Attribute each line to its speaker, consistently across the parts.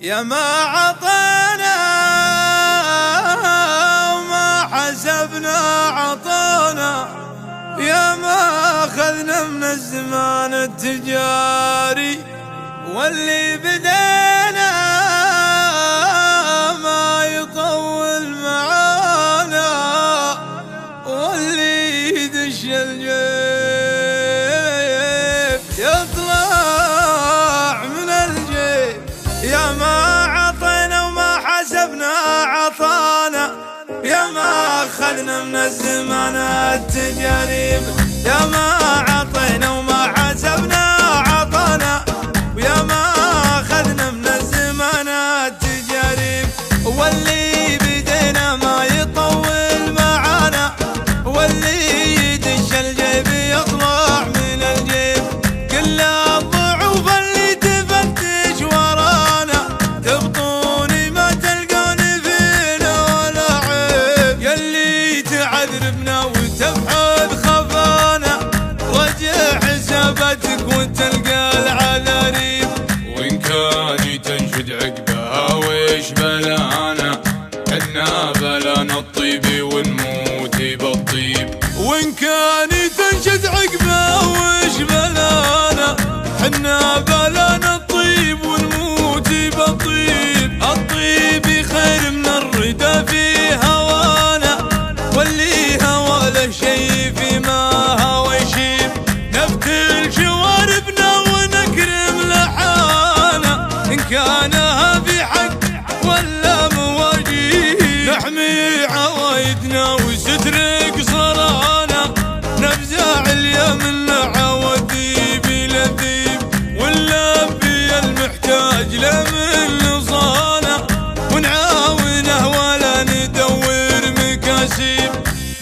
Speaker 1: يا ما عطانا وما حسبنا عطانا، يا ما أخذنا من الزمان التجاري، واللي بدينا ما يطول معانا، واللي يدش الجيب يطلع من الجيب. يا ما عطينا وما حسبنا عطانا، يا ما أخذنا من الزمان التجاري، يا ما عطينا وما حسبنا عطانا، ويا ما أخذنا من الزمان التجاري، واللي بدينا ما يطول معانا، واللي يدش الجيب يطلع من الجيب. كل الضعوف اللي تفتش ورانا، تبطوني ما تلقوني فينا ولا عيب، يلي تعذربنا وتبحث خفانا، رجع حساباتك وتلقى العذاريب.
Speaker 2: وإن كان تنشد عقبها ويش بلانا، حنا بلانا الطيب ونموت بالطيب.
Speaker 1: وإن كان تنشد عقبها ويش بلانا، حنا بلانا الطيب ونموت بالطيب. الطيب خير من الردى في هوانا، واللي هوى له شي فيما هوى يشيب. نبتل جواربنا ونكرم لحانا، إن كانها في حق ولا مواجيب. نحمي عوايدنا وستر قصرانا، نفزع اليمن عوديب لذيب، ونلبي المحتاج لمن نصانا، ونعاونه ولا ندور مكاسيب.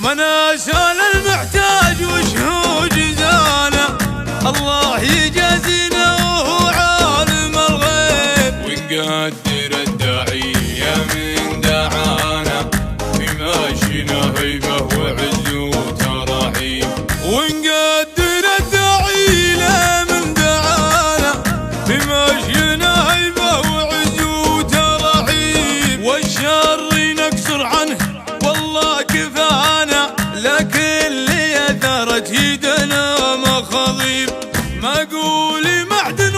Speaker 1: ما سال المحتاج وشهو جزانا، الله يجازينا وهو عالم الغيب.
Speaker 2: ونقدر الداعية من دعانا، بماشينا هيبة وعز وتراحيب.
Speaker 1: ونقدر الداعي له من دعانا، بماشينا هيبة وعز وترحيب. والشر نكسر عنه والله كفانا، لكن اللي اثرت يدنا مخاضيب. ما قولي معدن